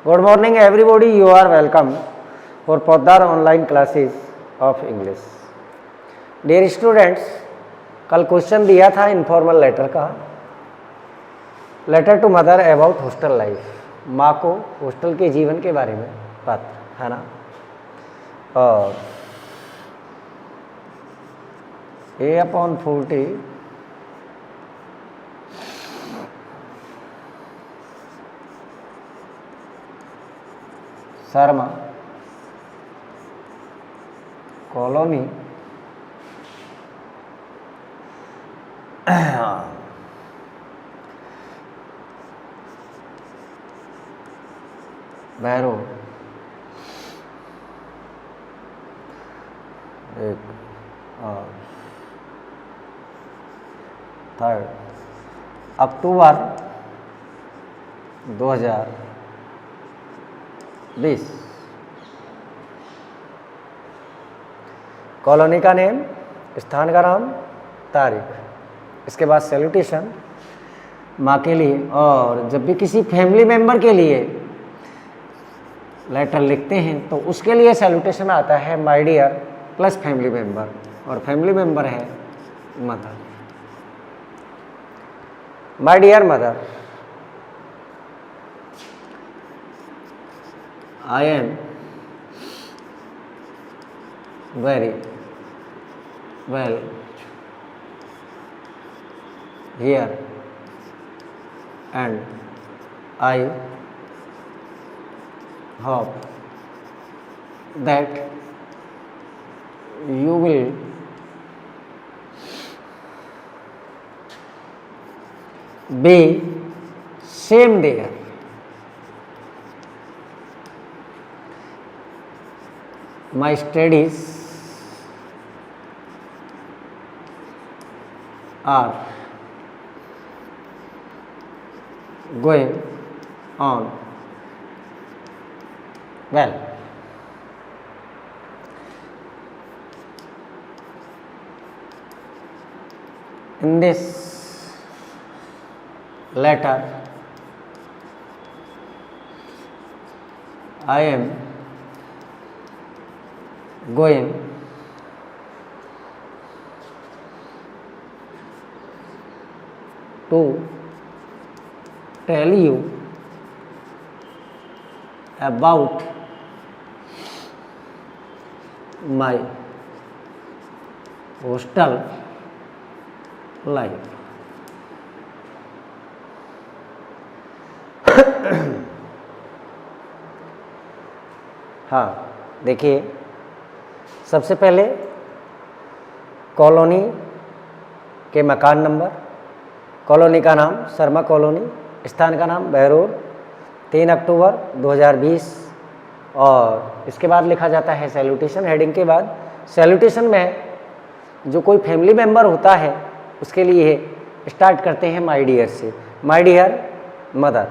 Good morning everybody, you are welcome for Poddar online classes of English. Dear students, कल question दिया था informal letter का, letter to mother about hostel life, माँ को hostel के जीवन के बारे में पत्र, है ना। और A/40 शर्मा कॉलोनी भैरो एक और 3 अक्टूबर 2020। कॉलोनी का नेम, स्थान का नाम, तारीख, इसके बाद सैल्यूटेशन माँ के लिए। और जब भी किसी फैमिली मेंबर के लिए लेटर लिखते हैं तो उसके लिए सैल्यूटेशन आता है my dear plus family member, और फैमिली मेंबर है mother. My dear mother, I am very well here and I hope that you will be same there. My studies are going on well. In this letter, I am going to tell you about my hostel life. हाँ, देखिए, सबसे पहले colony के मकान number, colony का नाम Sharma colony, स्थान का नाम बहरोड, 3 अक्टूबर 2020। और इसके बाद लिखा जाता है सैल्यूटेशन। हेडिंग के बाद सैल्यूटेशन में जो कोई फैमिली मेंबर होता है उसके लिए स्टार्ट करते हैं माय डियर से। My dear mother,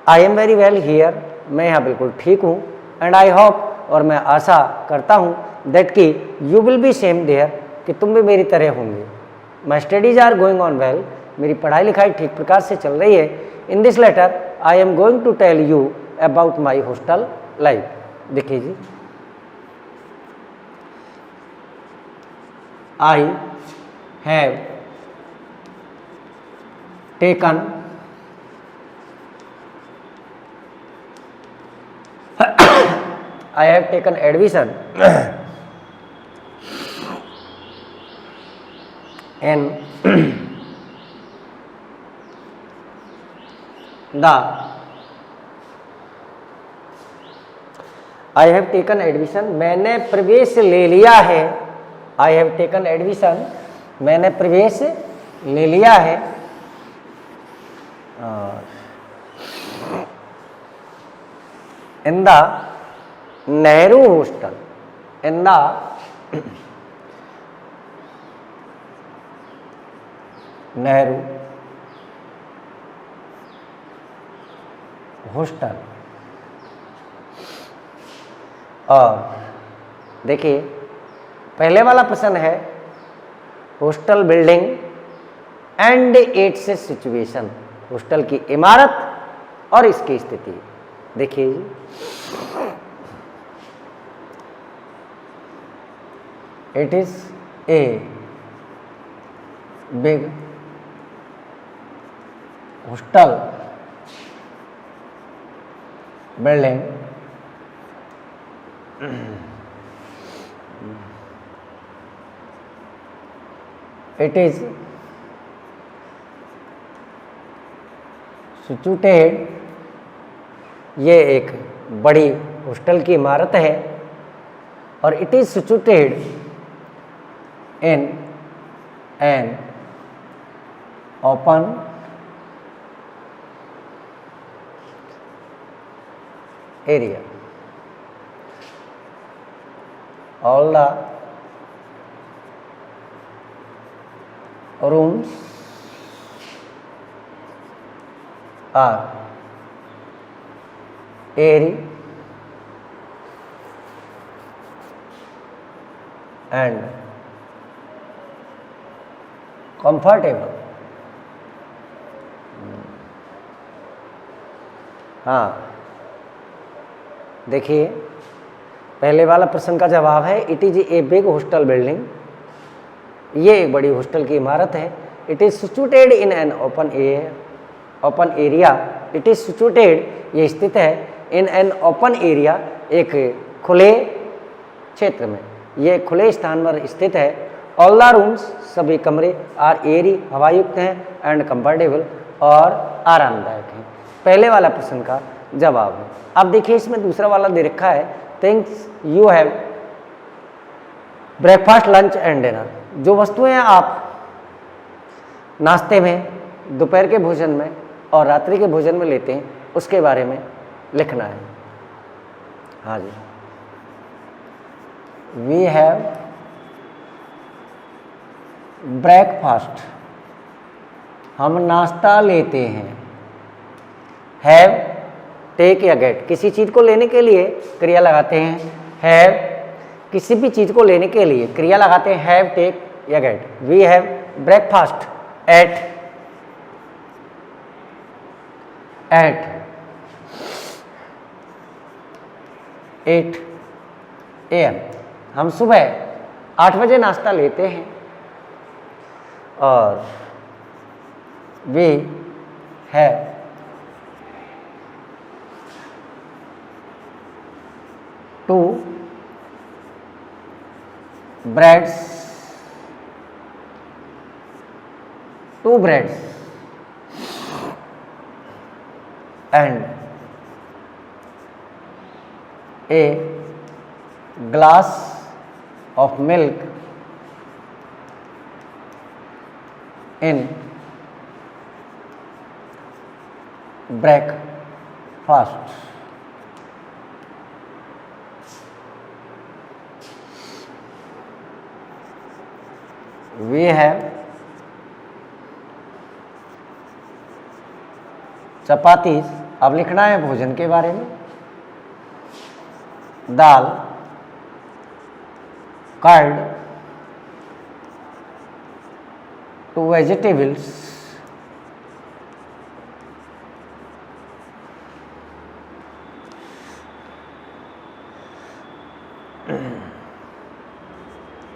I am very well here, मैं यहाँ बिल्कुल ठीक हूँ। एंड आई होप, और मैं आशा करता हूँ दैट कि you will be same there, कि तुम भी मेरी तरह होंगे। My studies are going on well, मेरी पढ़ाई लिखाई ठीक प्रकार से चल रही है। In this letter I am going to tell you about my hostel life. देखिए जी, I have taken I have taken admission in the I have taken admission, मैंने प्रवेश ले लिया है। I have taken admission, मैंने प्रवेश ले लिया है। in the Nehru hostel, in the Nehru hostel. और देखिए पहले वाला प्रश्न है hostel building and its situation, hostel की इमारत और इसकी स्थिति देखिए जी, it is a big hostel building it is situated, ये एक बड़ी हॉस्टल की इमारत है और it is situated in an open area, all the rooms are airy and comfortable। हाँ, देखिए पहले वाला प्रश्न का जवाब है it is a big hostel building, ये एक बड़ी हॉस्टल की इमारत है। It is situated in an open area, it is situated, ये स्थित है, इन एन ओपन एरिया, एक खुले क्षेत्र में, ये खुले स्थान पर स्थित है। ऑल द रूम्स, सभी कमरे, आर एरी, हवायुक्त हैं, एंड कंफर्टेबल, और आरामदायक हैं। पहले वाला प्रश्न का जवाब है। अब देखिए इसमें दूसरा वाला दे रखा है, things you have breakfast lunch and dinner, जो वस्तुएं आप नाश्ते में, दोपहर के भोजन में और रात्रि के भोजन में लेते हैं उसके बारे में लिखना है। हाँ जी, वी हैव ब्रेकफास्ट, हम नाश्ता लेते हैं। हैव, टेक या गेट, किसी चीज़ को लेने के लिए क्रिया लगाते हैं। हैव, किसी भी चीज़ को लेने के लिए क्रिया लगाते हैं, हैव, टेक या get. We have breakfast at 8 AM, हम सुबह 8 बजे नाश्ता लेते हैं। और we have two breads and a glass of milk in breakfast। We have chapatis, अब लिखना है भोजन के बारे में। Dal, curd, 2 vegetables,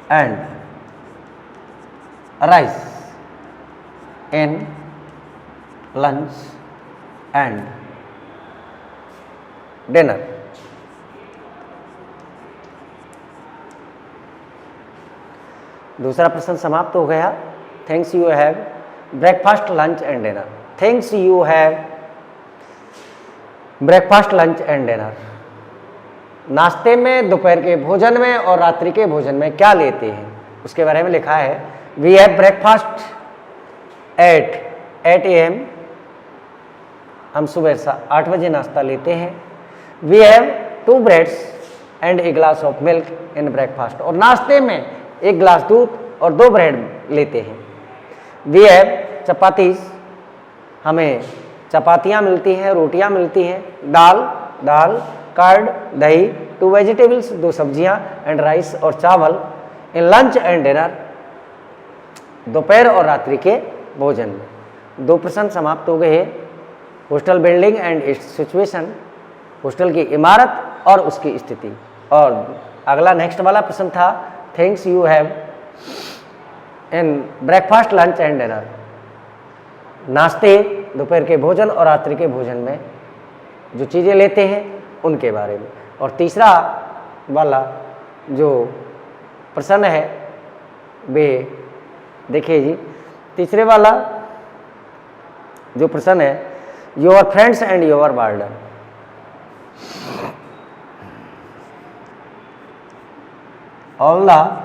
and rice in lunch and dinner। दूसरा प्रश्न समाप्त हो गया। Thanks you have breakfast lunch and dinner. Thanks you have breakfast lunch and dinner, नाश्ते में, दोपहर के भोजन में और रात्रि के भोजन में क्या लेते हैं उसके बारे में लिखा है। We have breakfast at 8 AM, हम सुबह 8 बजे नाश्ता लेते हैं। We have 2 breads and a glass of milk in breakfast, और नाश्ते में 1 गिलास दूध और 2 ब्रेड लेते हैं। वी हैव चपातीस, हमें चपातियाँ मिलती हैं, रोटियाँ मिलती हैं। दाल, कर्ड, दही, 2 वेजिटेबल्स, 2 सब्जियाँ, एंड राइस और चावल इन लंच एंड डिनर, दोपहर और रात्रि के भोजन में। 2 प्रश्न समाप्त हो गए। Hostel building and its situation, hostel की इमारत और उसकी स्थिति। और अगला नेक्स्ट वाला प्रश्न था things you have in breakfast lunch and dinner, नाश्ते, दोपहर के भोजन और रात्रि के भोजन में जो चीज़ें लेते हैं उनके बारे में। और तीसरा वाला जो प्रश्न है वे देखिए जी, तीसरे वाला जो प्रश्न है your friends and your warden, all the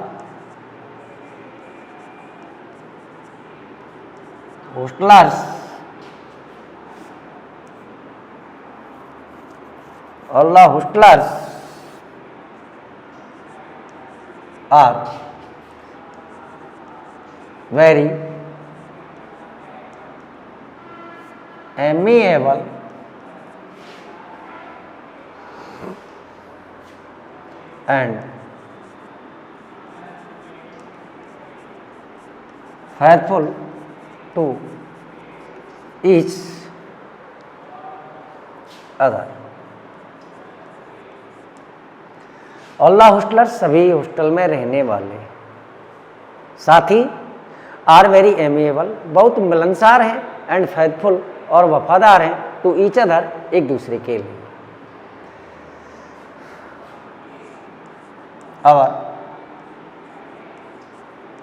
hostlers are very amiable and faithful to each other। All the hostellers, सभी हॉस्टल में रहने वाले साथी, आर वेरी एमिएबल, बहुत मिलनसार हैं, एंड फेथफुल और वफादार हैं, टू ईच अदर, एक दूसरे के लिए। और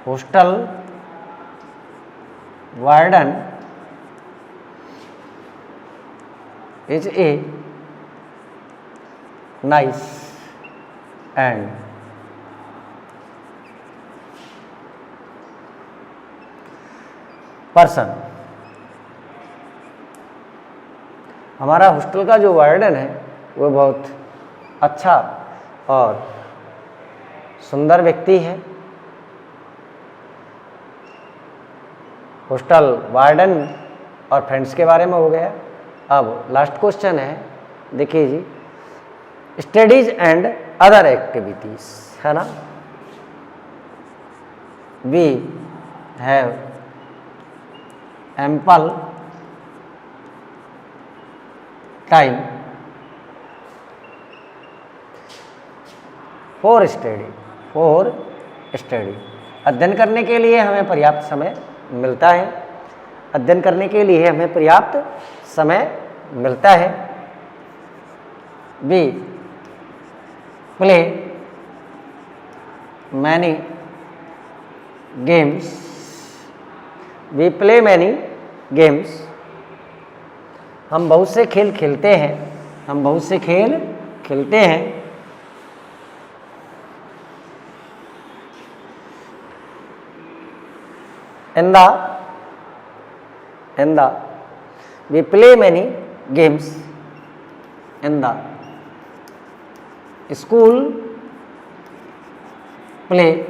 hostel warden is a nice and person। हमारा हॉस्टल का जो वार्डन है वो बहुत अच्छा और सुंदर व्यक्ति है। हॉस्टल वार्डन और फ्रेंड्स के बारे में हो गया। अब लास्ट क्वेश्चन है, देखिए जी, स्टडीज एंड अदर एक्टिविटीज, है ना। We have ample time for study, अध्ययन करने के लिए हमें पर्याप्त समय मिलता है, अध्ययन करने के लिए हमें पर्याप्त समय मिलता है। We play many games, we play many games, हम बहुत से खेल खेलते हैं, हम बहुत से खेल खेलते हैं। in the we play many games in the school play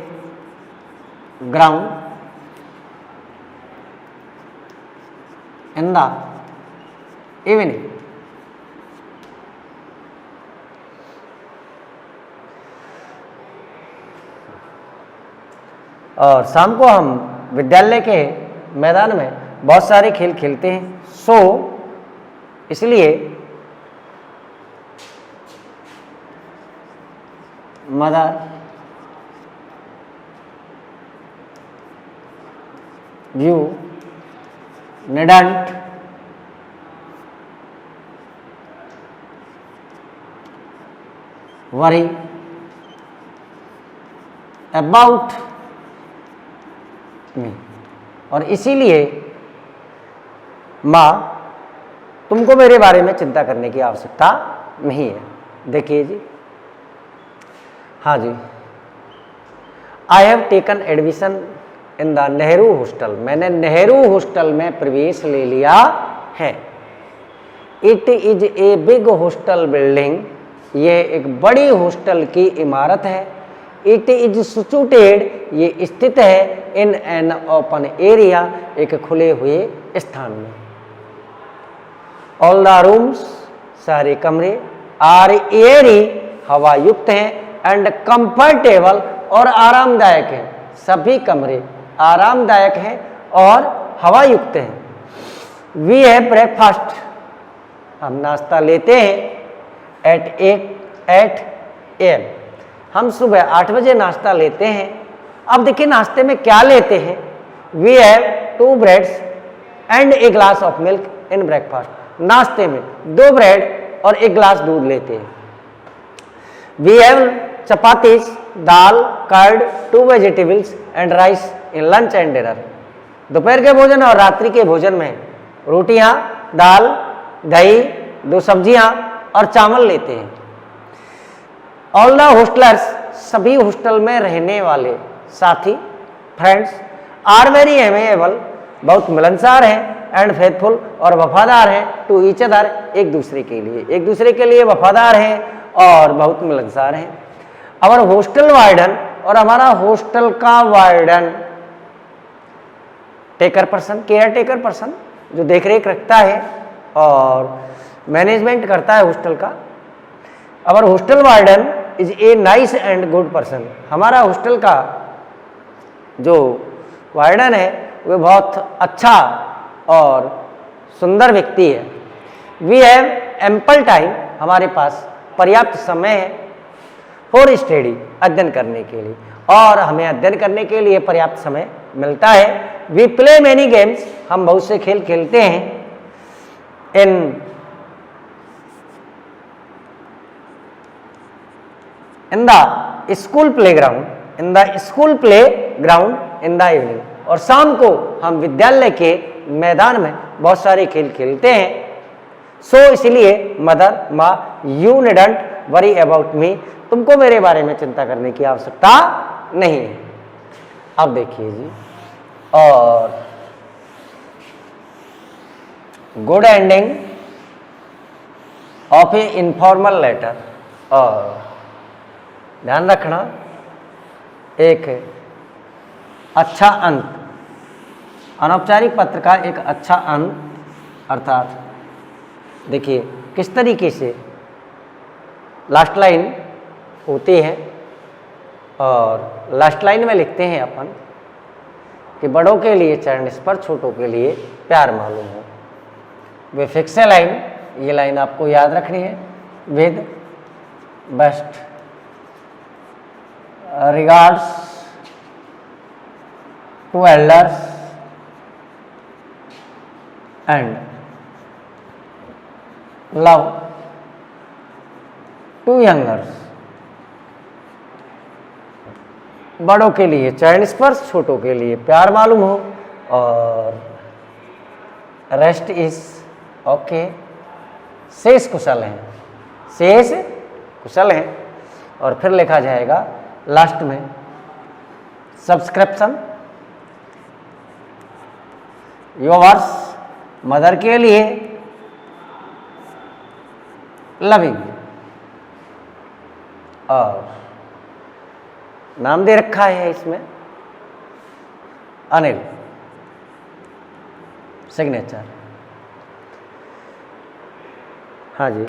ground, in the evening। और शाम को हम विद्यालय के मैदान में बहुत सारे खेल खेलते हैं। सो इसलिए mother you needn't worry about me, और इसीलिए माँ तुमको मेरे बारे में चिंता करने की आवश्यकता नहीं है। देखिए जी, हाँ जी, I have taken admission in the Nehru hostel, मैंने नेहरू हॉस्टल में प्रवेश ले लिया है। It is a big hostel building, यह एक बड़ी हॉस्टल की इमारत है। इट इज सिचुएटेड, ये स्थित है, इन एन ओपन एरिया, एक खुले हुए स्थान में। ऑल द रूम्स, सारे कमरे, आर एयरी, हवा युक्त हैं, एंड कंफर्टेबल, और आरामदायक हैं। सभी कमरे आरामदायक हैं और हवा युक्त हैं। वी हैव ब्रेकफास्ट हम नाश्ता लेते हैं एट 8 AM। हम सुबह 8 बजे नाश्ता लेते हैं। अब देखिए नाश्ते में क्या लेते हैं। We have 2 breads and a glass of milk in breakfast. नाश्ते में 2 ब्रेड और 1 ग्लास दूध लेते हैं। We have chapatis, dal, curd, 2 vegetables and rice in lunch and dinner. दोपहर के भोजन और रात्रि के भोजन में रोटियां, दाल, दही, 2 सब्जियां और चावल लेते हैं। ऑल द होस्टलर्स, सभी हॉस्टल में रहने वाले साथी, फ्रेंड्स, आर वेरी एमेबल, बहुत मिलनसार हैं, एंड फेथफुल, और वफादार हैं, टू ईच अदर, एक दूसरे के लिए वफादार हैं और बहुत मिलनसार हैं। अवर हॉस्टल वार्डन, और हमारा हॉस्टल का warden, taker person, care taker person, जो देख रेख रखता है और मैनेजमेंट करता है हॉस्टल का। Our hostel warden is a nice and good person. हमारा हॉस्टल का जो वार्डन है वह बहुत अच्छा और सुंदर व्यक्ति है। वी हैव एम्पल टाइम, हमारे पास पर्याप्त समय है, फॉर स्टडी, अध्ययन करने के लिए, और हमें अध्ययन करने के लिए पर्याप्त समय मिलता है। वी प्ले मैनी गेम्स, हम बहुत से खेल खेलते हैं। In the school play ground, in the evening, और शाम को हम विद्यालय के मैदान में बहुत सारे खेल खेलते हैं। सो इसलिए मदर, माँ, you needn't worry about me, तुमको मेरे बारे में चिंता करने की आवश्यकता नहीं है। अब देखिए जी, और good ending of a informal letter, और ध्यान रखना एक अच्छा अंत, अनौपचारिक पत्र का एक अच्छा अंत, अर्थात देखिए किस तरीके से लास्ट लाइन होती है। और लास्ट लाइन में लिखते हैं अपन कि बड़ों के लिए चरण स्पर्श, छोटों के लिए प्यार मालूम हो। वे फिक्स है लाइन, ये लाइन आपको याद रखनी है। With best regards to elders and love to youngers. बड़ों के लिए चरण स्पर्श, छोटों के लिए प्यार मालूम हो, और रेस्ट इज ओके, शेष कुशल हैं, शेष कुशल हैं। और फिर लिखा जाएगा लास्ट में सब्सक्रिप्शन, योवर्स, मदर के लिए लविंग, और नाम दे रखा है इसमें अनिल, सिग्नेचर। हाँ जी,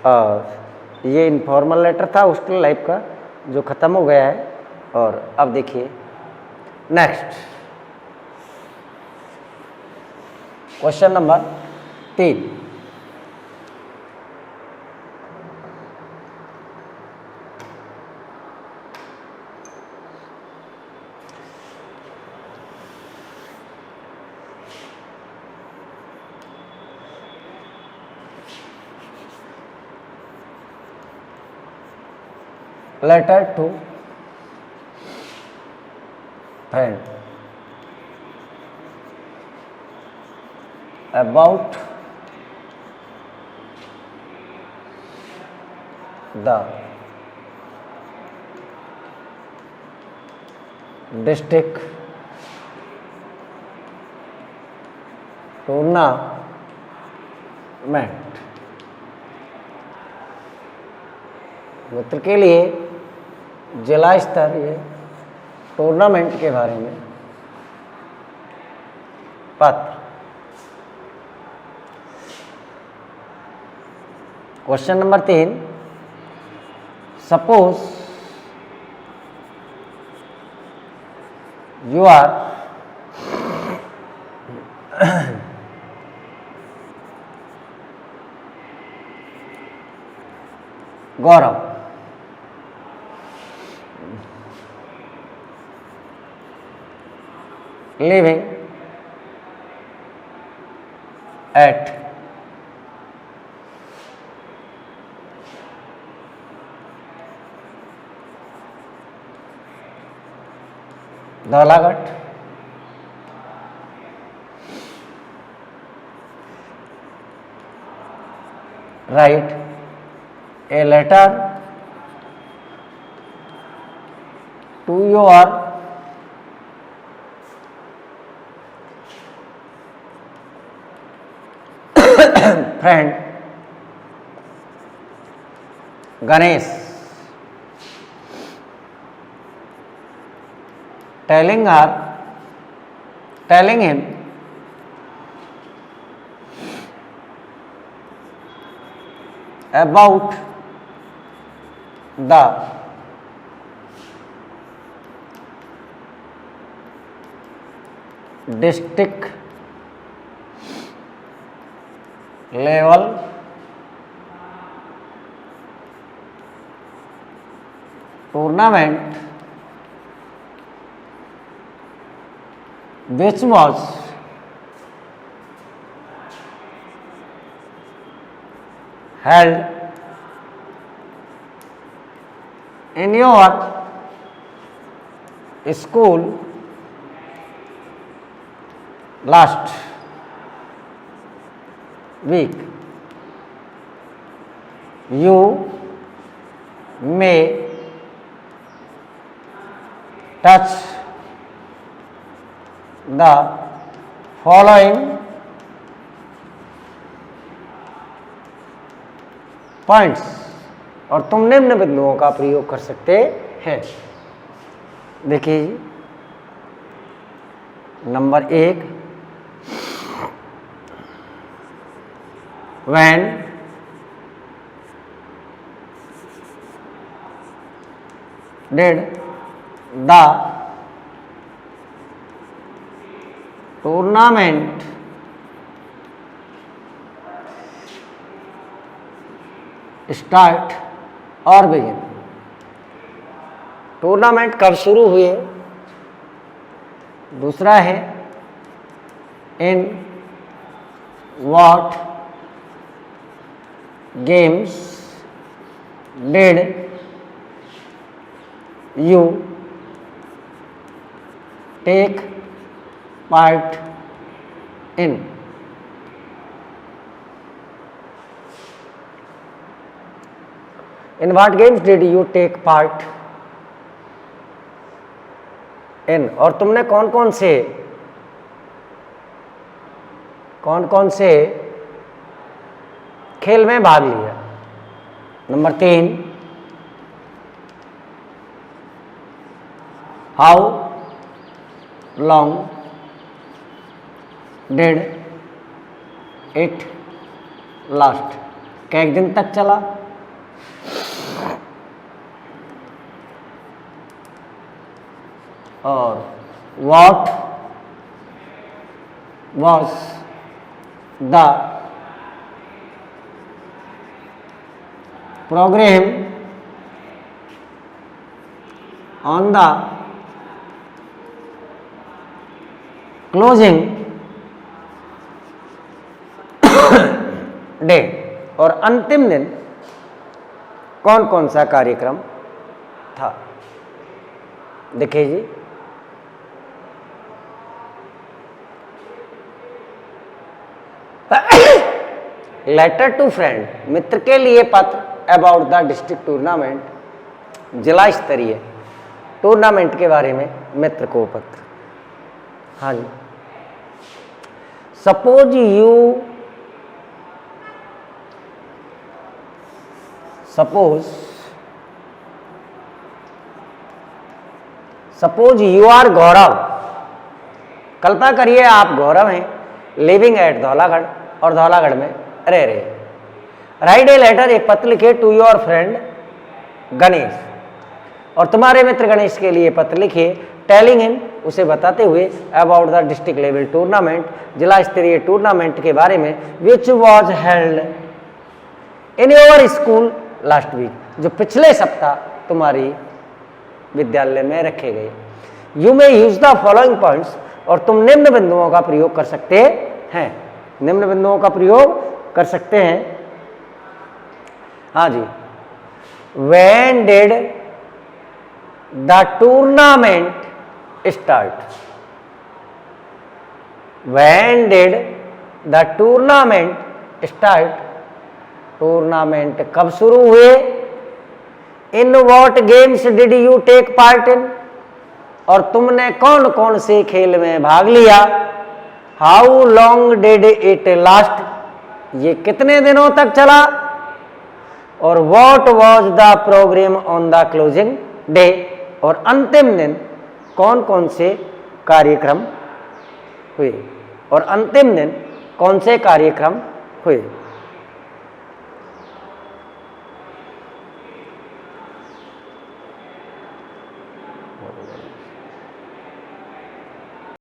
और ये इनफॉर्मल लेटर था हॉस्टल लाइफ का, जो ख़त्म हो गया है। और अब देखिए next question number 3। letter to friend about the district tournament। मित्र के लिए जिला स्तरीय टूर्नामेंट के बारे में पत्र। Question number 3, suppose you are Gaurav. Living at Dhaulaghat. Write a letter to your friend Ganesh, telling him about the district level tournament which was held in your school last week. You may touch the following points और तुम निम्न बिंदुओं का प्रयोग कर सकते हैं। देखिए number 1, when did the tournament start और बिगिन। टूर्नामेंट कब शुरू हुए। दूसरा है in what games did you take part in. In what games did you take part in? और तुमने कौन कौन से खेल में भाग लिया। Number 3, how long did it last? कितने दिन तक चला। और what was the program on the closing day? और अंतिम दिन कौन कौन सा कार्यक्रम था। देखिए जी लेटर टू फ्रेंड, मित्र के लिए पत्र, अबाउट द डिस्ट्रिक्ट टूर्नामेंट, जिला स्तरीय टूर्नामेंट के बारे में मित्र को पत्र। हाँ जी, सपोज यू आर गौरव। कल्पना करिए आप गौरव हैं, लिविंग एट धौलागढ़ और धौलागढ़ में रह रहे। राइट ए लेटर, एक पत्र लिखे टू योर फ्रेंड गणेश, और तुम्हारे मित्र गणेश के लिए पत्र लिखिए टेलिंग हिम, उसे बताते हुए about the district level tournament, जिला स्तरीय टूर्नामेंट के बारे में, which was held in your school last week, जो पिछले सप्ताह तुम्हारी विद्यालय में रखे गए। You may use the following points, और तुम निम्न बिंदुओं का प्रयोग कर सकते हैं। निम्न बिंदुओं का प्रयोग कर सकते हैं। हाँ जी, when did the tournament start, when did the tournament start, tournament कब शुरू हुए। In what games did you take part in, और तुमने कौन कौन से खेल में भाग लिया। How long did it last, ये कितने दिनों तक चला। और what was the programme on the closing day, और अंतिम दिन कौन कौन से कार्यक्रम हुए, और अंतिम दिन कौन से कार्यक्रम हुए।